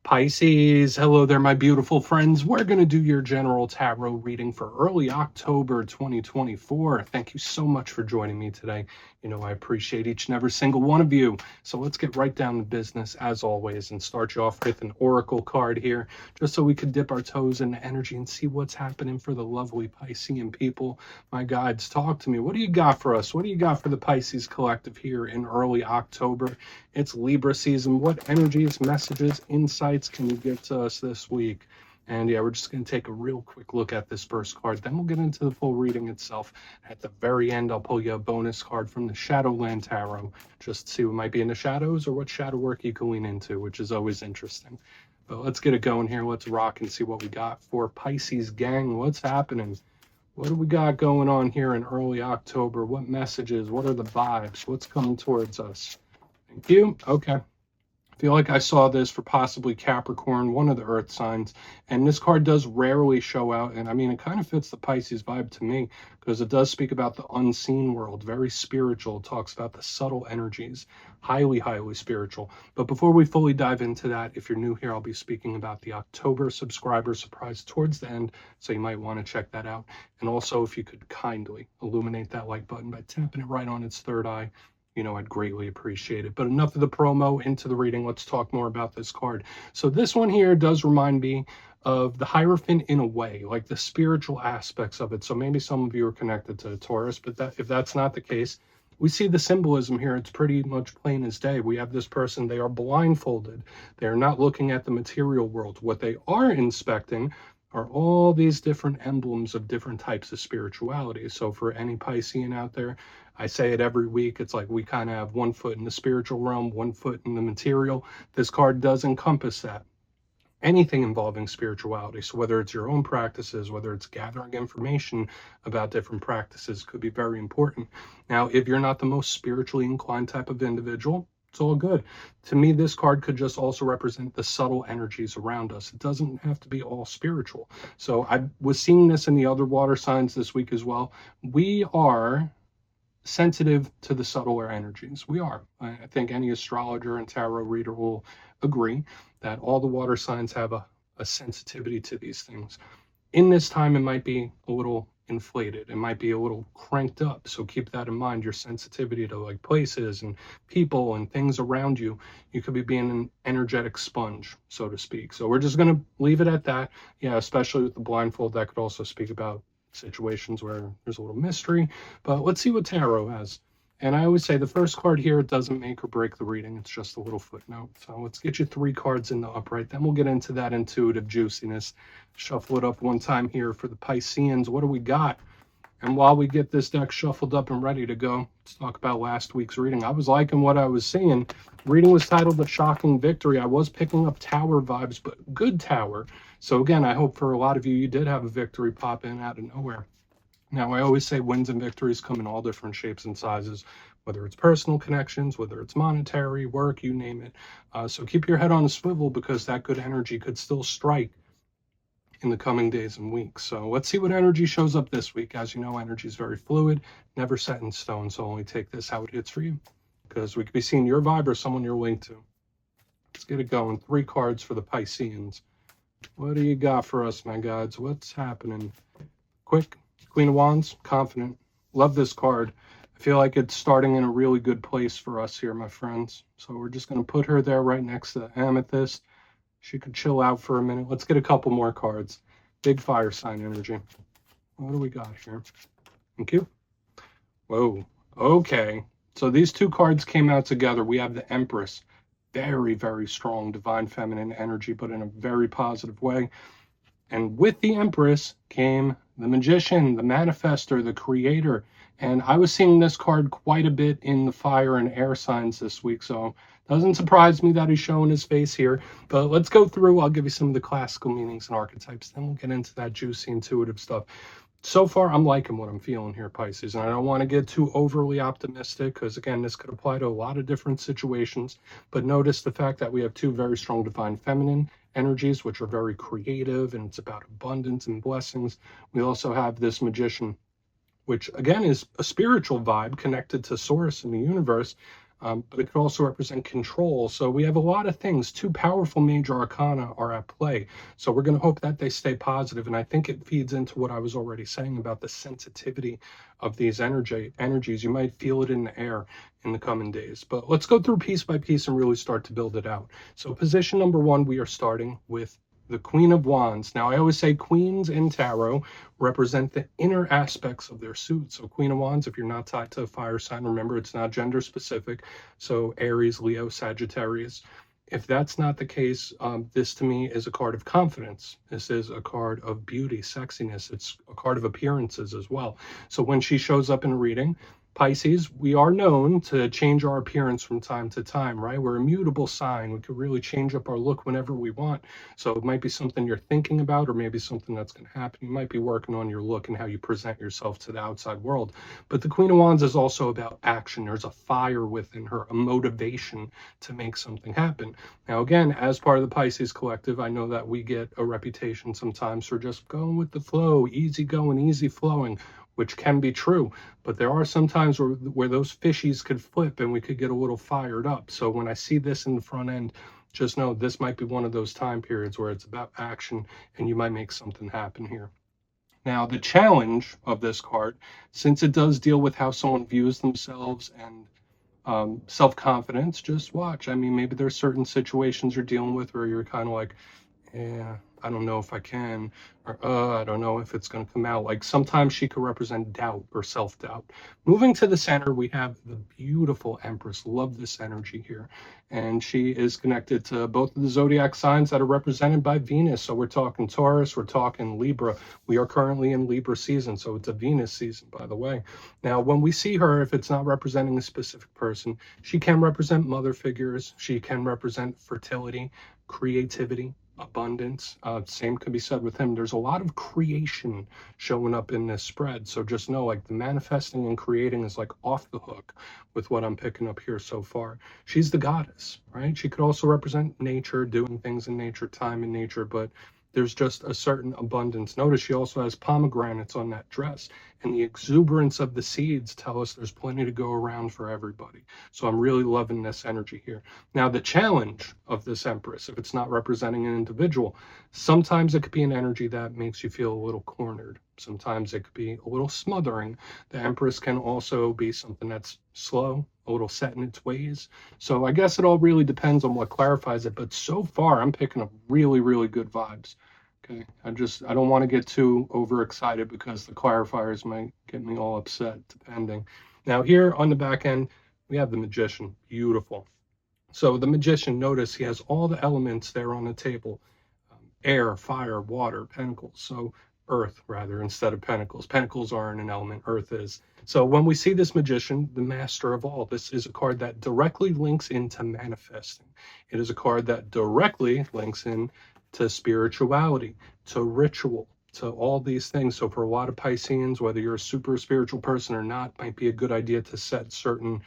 Pisces, hello there, my beautiful friends. We're going to do your general tarot reading for early October 2024. Thank you so much for joining me today. You know, I appreciate each and every single one of you. So let's get right down to business as always and start you off with an oracle card here, just so we could dip our toes in the energy and see what's happening for the lovely Piscean people. My guides, talk to me. What do you got for us? What do you got for the Pisces collective here in early October? It's Libra season. What energies, messages, insights can you give to us this week? And yeah, we're just going to take a real quick look at this first card. Then we'll get into the full reading itself. At the very end, I'll pull you a bonus card from the Shadowland Tarot, just to see what might be in the shadows or what shadow work you can lean into, which is always interesting. But let's get it going here. Let's rock and see what we got for Pisces gang. What's happening? What do we got going on here in early October? What messages? What are the vibes? What's coming towards us? Thank you. Okay. I feel like I saw this for possibly Capricorn, one of the earth signs, and this card does rarely show out, and I mean, it kind of fits the Pisces vibe to me, because it does speak about the unseen world, very spiritual. It talks about the subtle energies, highly, highly spiritual. But before we fully dive into that, if you're new here, I'll be speaking about the October subscriber surprise towards the end, so you might want to check that out. And also, if you could kindly illuminate that like button by tapping it right on its third eye, you know, I'd greatly appreciate it. But enough of the promo, into the reading. Let's talk more about this card. So this one here does remind me of the Hierophant in a way, like the spiritual aspects of it. So maybe some of you are connected to the Taurus, but if that's not the case, we see the symbolism here. It's pretty much plain as day. We have this person, they are blindfolded. They're not looking at the material world. What they are inspecting are all these different emblems of different types of spirituality. So for any Piscean out there, I say it every week, it's like we kind of have one foot in the spiritual realm, one foot in the material. This card does encompass that. Anything involving spirituality. So whether it's your own practices, whether it's gathering information about different practices, could be very important. Now, if you're not the most spiritually inclined type of individual, it's all good. To me, this card could just also represent the subtle energies around us. It doesn't have to be all spiritual. So I was seeing this in the other water signs this week as well. We are sensitive to the subtler energies. We are. I think any astrologer and tarot reader will agree that all the water signs have a sensitivity to these things. In this time, it might be a little inflated. It might be a little cranked up. So keep that in mind, your sensitivity to like places and people and things around you. You could be being an energetic sponge, so to speak. So we're just going to leave it at that. Yeah, especially with the blindfold, that could also speak about situations where there's a little mystery. But let's see what tarot has. And I always say the first card here, it doesn't make or break the reading. It's just a little footnote. So let's get you 3 cards in the upright. Then we'll get into that intuitive juiciness. Shuffle it up one time here for the Pisceans. What do we got? And while we get this deck shuffled up and ready to go, let's talk about last week's reading. I was liking what I was seeing. Reading was titled The Shocking Victory. I was picking up tower vibes, but good tower. So again, I hope for a lot of you, you did have a victory pop in out of nowhere. Now, I always say wins and victories come in all different shapes and sizes, whether it's personal connections, whether it's monetary, work, you name it. So keep your head on a swivel, because that good energy could still strike in the coming days and weeks. So let's see what energy shows up this week. As you know, energy is very fluid, never set in stone. So only take this how it hits for you, because we could be seeing your vibe or someone you're linked to. Let's get it going. 3 cards for the Pisceans. What do you got for us, my guides? What's happening? Quick. Queen of Wands, confident. Love this card. I feel like it's starting in a really good place for us here, my friends. So we're just going to put her there right next to Amethyst. She could chill out for a minute. Let's get a couple more cards. Big fire sign energy. What do we got here? Thank you. Whoa. Okay. So these 2 cards came out together. We have the Empress. Very, very strong divine feminine energy, but in a very positive way. And with the Empress came the Magician, the Manifestor, the Creator. And I was seeing this card quite a bit in the fire and air signs this week. So it doesn't surprise me that he's showing his face here. But let's go through. I'll give you some of the classical meanings and archetypes. Then we'll get into that juicy, intuitive stuff. So far, I'm liking what I'm feeling here, Pisces. And I don't want to get too overly optimistic, because, again, this could apply to a lot of different situations. But notice the fact that we have 2 very strong divine feminine energies, which are very creative, and it's about abundance and blessings. We also have this Magician, which, again, is a spiritual vibe connected to source in the universe. but it could also represent control. So we have a lot of things. Two powerful major arcana are at play. So we're going to hope that they stay positive. And I think it feeds into what I was already saying about the sensitivity of these energies. You might feel it in the air in the coming days. But let's go through piece by piece and really start to build it out. So position number one, we are starting with the Queen of Wands. Now, I always say queens in tarot represent the inner aspects of their suit. So Queen of Wands, if you're not tied to a fire sign, remember it's not gender specific. So Aries, Leo, Sagittarius. If that's not the case, this to me is a card of confidence. This is a card of beauty, sexiness. It's a card of appearances as well. So when she shows up in a reading, Pisces, we are known to change our appearance from time to time, right? We're a mutable sign. We could really change up our look whenever we want. So it might be something you're thinking about, or maybe something that's going to happen. You might be working on your look and how you present yourself to the outside world. But the Queen of Wands is also about action. There's a fire within her, a motivation to make something happen. Now, again, as part of the Pisces collective, I know that we get a reputation sometimes for just going with the flow, easy going, easy flowing, which can be true, but there are some times where those fishies could flip and we could get a little fired up. So when I see this in the front end, just know this might be one of those time periods where it's about action and you might make something happen here. Now, the challenge of this card, since it does deal with how someone views themselves and self-confidence, just watch. I mean, maybe there's certain situations you're dealing with where you're kind of like, yeah, I don't know if I can, or I don't know if it's going to come out. Like sometimes she could represent doubt or self-doubt. Moving to the center, we have the beautiful Empress. Love this energy here. And she is connected to both of the zodiac signs that are represented by Venus. So we're talking Taurus, we're talking Libra. We are currently in Libra season, so it's a Venus season, by the way. Now, when we see her, if it's not representing a specific person, she can represent mother figures. She can represent fertility, creativity, abundance. Same could be said with him. There's a lot of creation showing up in this spread. So just know, like, the manifesting and creating is like off the hook with what I'm picking up here so far. She's the goddess, right? She could also represent nature, doing things in nature, time in nature, but there's just a certain abundance. Notice she also has pomegranates on that dress, and the exuberance of the seeds tell us there's plenty to go around for everybody. So I'm really loving this energy here. Now, the challenge of this Empress, if it's not representing an individual, sometimes it could be an energy that makes you feel a little cornered. Sometimes it could be a little smothering. The Empress can also be something that's slow, a little set in its ways. So I guess it all really depends on what clarifies it. But so far, I'm picking up really, really good vibes. Okay, I don't want to get too overexcited because the clarifiers might get me all upset, depending. Now here on the back end, we have the Magician. Beautiful. So the Magician, notice he has all the elements there on the table. Air, fire, water, pentacles. So earth, rather, instead of pentacles. Pentacles aren't an element, earth is. So when we see this Magician, the master of all, this is a card that directly links into manifesting. It is a card that directly links in to spirituality, to ritual, to all these things. So for a lot of Pisceans, whether you're a super spiritual person or not, might be a good idea to set certain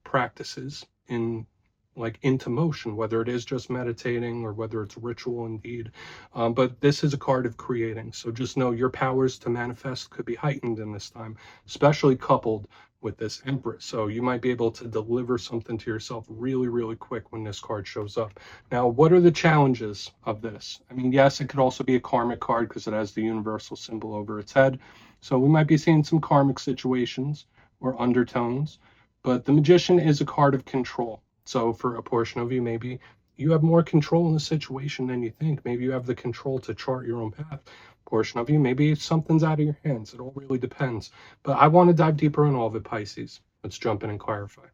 practices into motion, whether it is just meditating or whether it's ritual indeed. But this is a card of creating. So just know your powers to manifest could be heightened in this time, especially coupled with this Empress. So you might be able to deliver something to yourself really, really quick when this card shows up. Now, what are the challenges of this? I mean, yes, it could also be a karmic card because it has the universal symbol over its head. So we might be seeing some karmic situations or undertones, but the Magician is a card of control. So for a portion of you, maybe you have more control in the situation than you think. Maybe you have the control to chart your own path. Portion of you, maybe something's out of your hands. It all really depends. But I want to dive deeper in all of it, Pisces. Let's jump in and clarify.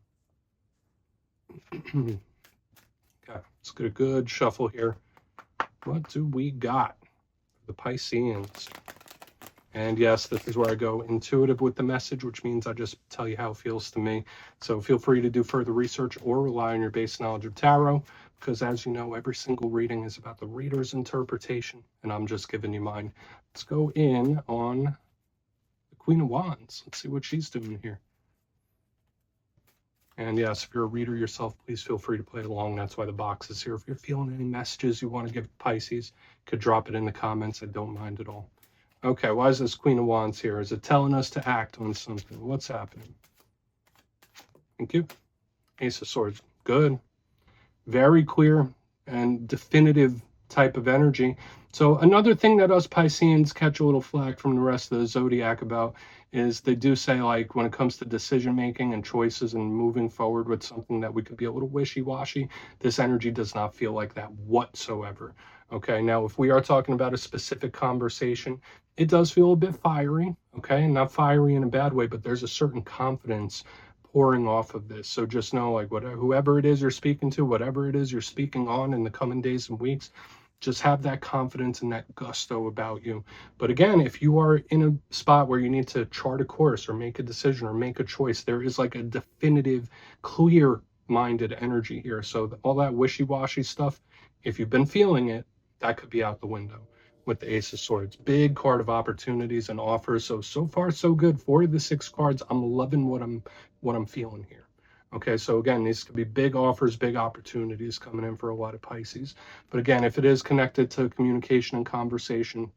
Okay, let's get a good shuffle here. What do we got? The Pisceans. And yes, this is where I go intuitive with the message, which means I just tell you how it feels to me. So feel free to do further research or rely on your base knowledge of tarot, because as you know, every single reading is about the reader's interpretation, and I'm just giving you mine. Let's go in on the Queen of Wands. Let's see what she's doing here. And yes, if you're a reader yourself, please feel free to play along. That's why the box is here. If you're feeling any messages you want to give Pisces, you could drop it in the comments. I don't mind at all. Okay, why is this Queen of Wands here? Is it telling us to act on something? What's happening? Thank you. Ace of Swords. Good. Very clear and definitive type of energy. So another thing that us Pisceans catch a little flack from the rest of the zodiac about is they do say, like, when it comes to decision making and choices and moving forward with something, that we could be a little wishy-washy. This energy does not feel like that whatsoever. Okay, now if we are talking about a specific conversation, it does feel a bit fiery. Okay, not fiery in a bad way, but there's a certain confidence pouring off of this. So just know, like, whatever, whoever it is you're speaking to, whatever it is you're speaking on in the coming days and weeks, just have that confidence and that gusto about you. But again, if you are in a spot where you need to chart a course or make a decision or make a choice, there is like a definitive, clear minded energy here. So all that wishy-washy stuff, if you've been feeling it, that could be out the window with the Ace of Swords. Big card of opportunities and offers. So far so good. 4 of the 6 cards. I'm loving what I'm feeling here. Okay, so again, these could be big offers, big opportunities coming in for a lot of Pisces. But again, if it is connected to communication and conversation,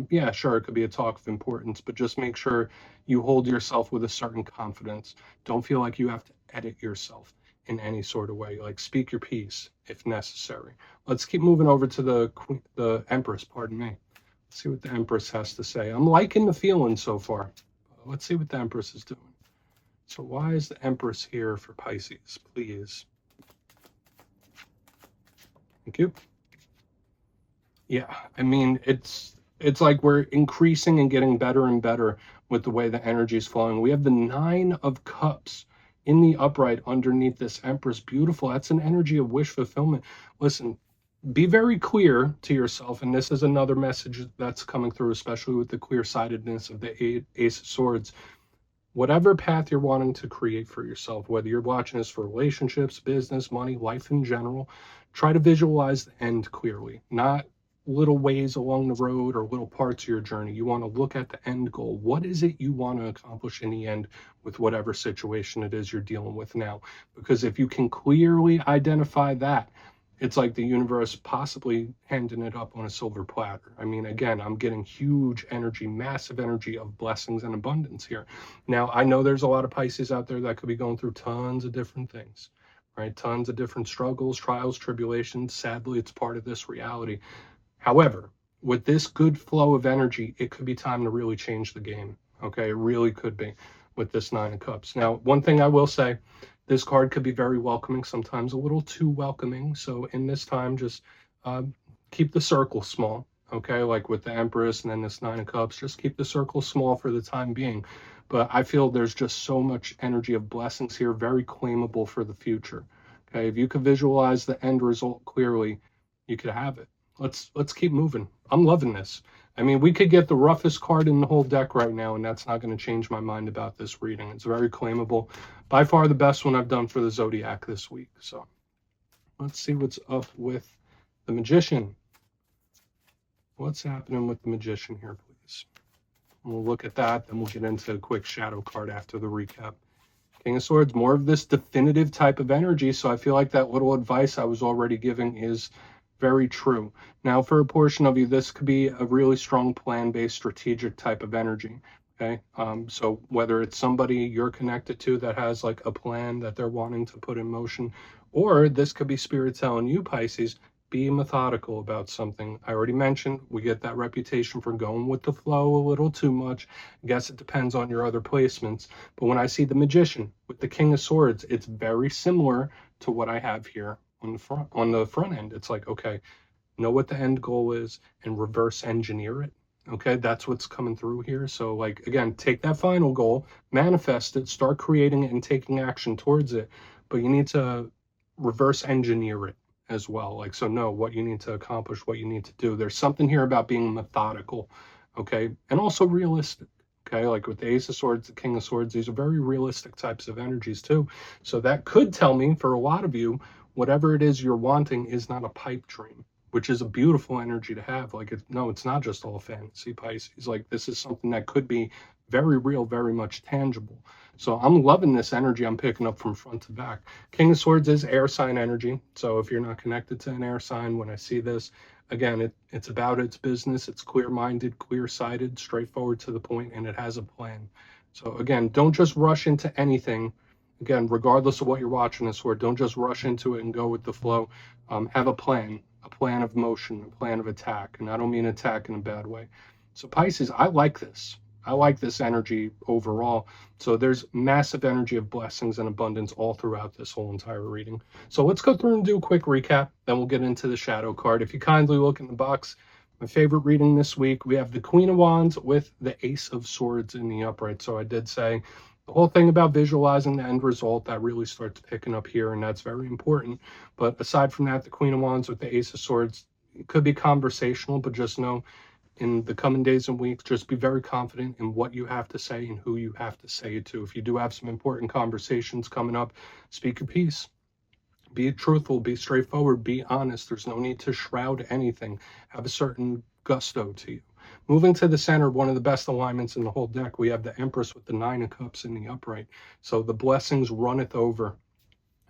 yeah, sure, it could be a talk of importance, but just make sure you hold yourself with a certain confidence. Don't feel like you have to edit yourself in any sort of way. Like, speak your piece if necessary. Let's keep moving over to the Empress, pardon me. Let's see what the Empress has to say. I'm liking the feeling so far. Let's see what the Empress is doing. So why is the Empress here for Pisces, please? Thank you. Yeah, I mean, it's like we're increasing and getting better and better with the way the energy is flowing. We have the 9 of Cups in the upright underneath this Empress. Beautiful. That's an energy of wish fulfillment. Listen, be very clear to yourself, and this is another message that's coming through, especially with the clear-sightedness of the Ace of Swords. Whatever path you're wanting to create for yourself, whether you're watching this for relationships, business, money, life in general, try to visualize the end clearly, not little ways along the road or little parts of your journey. You want to look at the end goal. What is it you want to accomplish in the end with whatever situation it is you're dealing with now? Because if you can clearly identify that, it's like the universe possibly handing it up on a silver platter. I mean, again, I'm getting huge energy, massive energy of blessings and abundance here. Now, I know there's a lot of Pisces out there that could be going through tons of different things, right? Tons of different struggles, trials, tribulations. Sadly, it's part of this reality. However, with this good flow of energy, it could be time to really change the game. Okay, it really could be with this 9 of Cups. Now, one thing I will say, this card could be very welcoming, sometimes a little too welcoming. So in this time, just keep the circle small. Okay, like with the Empress and then this 9 of Cups, just keep the circle small for the time being. But I feel there's just so much energy of blessings here, very claimable for the future. Okay, if you could visualize the end result clearly, you could have it. Let's keep moving. I'm loving this. I mean, we could get the roughest card in the whole deck right now, and that's not going to change my mind about this reading. It's very claimable. By far the best one I've done for the Zodiac this week. So let's see what's up with the Magician. What's happening with the Magician here, please? We'll look at that, then we'll get into a quick shadow card after the recap. King of Swords, more of this definitive type of energy, so I feel like that little advice I was already giving is very true. Now, for a portion of you, this could be a really strong plan-based strategic type of energy. Okay, so whether it's somebody you're connected to that has like a plan that they're wanting to put in motion, or this could be spirit telling you, Pisces, be methodical about something. I already mentioned we get that reputation for going with the flow a little too much. I guess it depends on your other placements. But when I see the Magician with the King of Swords, it's very similar to what I have here on the front end. It's like, okay, know what the end goal is and reverse engineer it. Okay, that's what's coming through here. So like, again, take that final goal, manifest it, start creating it and taking action towards it, but you need to reverse engineer it as well. Like, so know what you need to accomplish, what you need to do. There's something here about being methodical, okay, and also realistic. Okay, like with the Ace of Swords, the King of Swords, these are very realistic types of energies too. So that could tell me, for a lot of you, whatever it is you're wanting is not a pipe dream, which is a beautiful energy to have. Like, no, it's not just all fantasy, Pisces. Like, this is something that could be very real, very much tangible. So I'm loving this energy I'm picking up from front to back. King of Swords is air sign energy. So if you're not connected to an air sign, when I see this, again, it's about its business. It's clear-minded, clear-sighted, straightforward to the point, and it has a plan. So again, don't just rush into anything again, regardless of what you're watching this for, don't just rush into it and go with the flow. Have a plan of motion, a plan of attack. And I don't mean attack in a bad way. So Pisces, I like this. I like this energy overall. So there's massive energy of blessings and abundance all throughout this whole entire reading. So let's go through and do a quick recap. Then we'll get into the shadow card. If you kindly look in the box, my favorite reading this week, we have the Queen of Wands with the Ace of Swords in the upright. So I did say the whole thing about visualizing the end result, that really starts picking up here, and that's very important. But aside from that, the Queen of Wands with the Ace of Swords, it could be conversational, but just know in the coming days and weeks, just be very confident in what you have to say and who you have to say it to. If you do have some important conversations coming up, speak your piece. Be truthful, be straightforward, be honest. There's no need to shroud anything. Have a certain gusto to you. Moving to the center, one of the best alignments in the whole deck, we have the Empress with the Nine of Cups in the upright. So the blessings runneth over.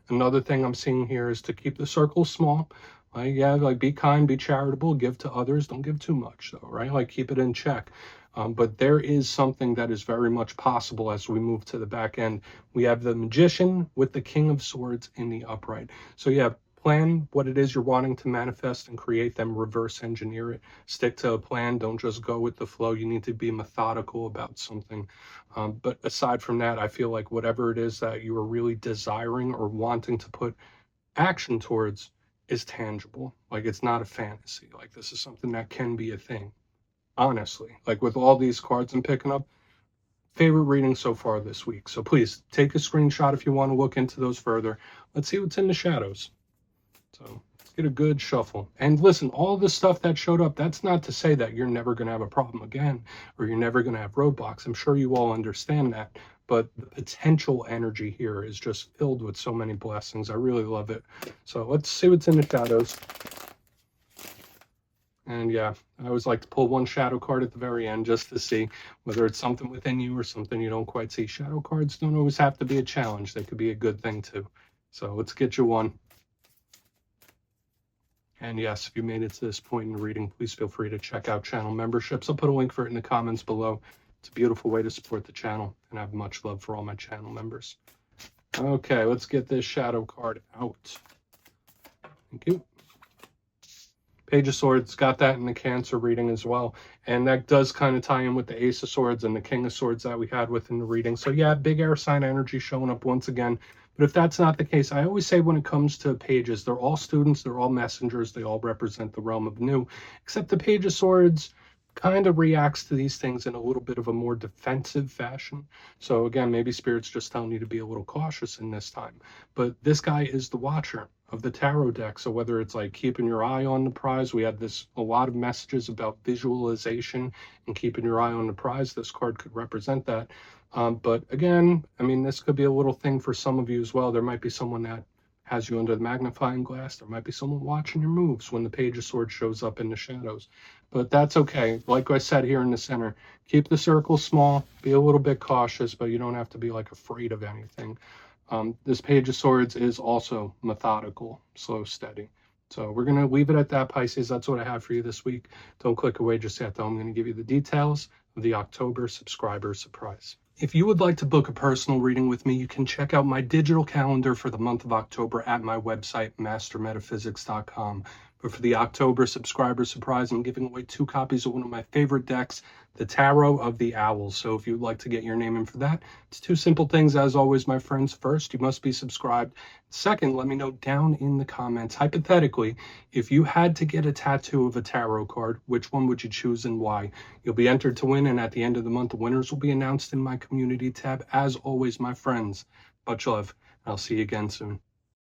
Another thing I'm seeing here is to keep the circle small. Like be kind, be charitable, give to others. Don't give too much though, right? Like keep it in check. But there is something that is very much possible as we move to the back end. We have the Magician with the King of Swords in the upright. So yeah, plan what it is you're wanting to manifest and create them, reverse engineer it. Stick to a plan. Don't just go with the flow. You need to be methodical about something. But aside from that, I feel like whatever it is that you are really desiring or wanting to put action towards is tangible. Like it's not a fantasy. Like this is something that can be a thing. Honestly, like with all these cards I'm picking up, favorite reading so far this week. So please take a screenshot if you want to look into those further. Let's see what's in the shadows. So let's get a good shuffle. And listen, all the stuff that showed up, that's not to say that you're never going to have a problem again, or you're never going to have roadblocks. I'm sure you all understand that. But the potential energy here is just filled with so many blessings. I really love it. So let's see what's in the shadows. And yeah, I always like to pull one shadow card at the very end just to see whether it's something within you or something you don't quite see. Shadow cards don't always have to be a challenge. They could be a good thing too. So let's get you one. And yes, if you made it to this point in the reading, please feel free to check out channel memberships. I'll put a link for it in the comments below. It's a beautiful way to support the channel, and I have much love for all my channel members. Okay, let's get this shadow card out. Thank you. Page of Swords, got that in the Cancer reading as well. And that does kind of tie in with the Ace of Swords and the King of Swords that we had within the reading. So yeah, big air sign energy showing up once again. But if that's not the case, I always say when it comes to pages, they're all students, they're all messengers, they all represent the realm of new, except the Page of Swords kind of reacts to these things in a little bit of a more defensive fashion. So again, maybe Spirit's just telling you to be a little cautious in this time. But this guy is the watcher of the tarot deck. So whether it's like keeping your eye on the prize, we had a lot of messages about visualization and keeping your eye on the prize. This card could represent that. But again, I mean, this could be a little thing for some of you as well. There might be someone that has you under the magnifying glass. There might be someone watching your moves when the Page of Swords shows up in the shadows. But that's okay. Like I said here in the center, keep the circle small, be a little bit cautious, but you don't have to be like afraid of anything. This Page of Swords is also methodical, slow, steady. So we're going to leave it at that, Pisces. That's what I have for you this week. Don't click away just yet, though. I'm going to give you the details of the October subscriber surprise. If you would like to book a personal reading with me, you can check out my digital calendar for the month of October at my website, mastermetaphysics.com. But for the October subscriber surprise, I'm giving away 2 copies of one of my favorite decks, the Tarot of the Owls. So if you'd like to get your name in for that, it's 2 simple things, as always, my friends. First, you must be subscribed. Second, let me know down in the comments, hypothetically, if you had to get a tattoo of a tarot card, which one would you choose and why? You'll be entered to win, and at the end of the month, the winners will be announced in my community tab. As always, my friends, much love. I'll see you again soon.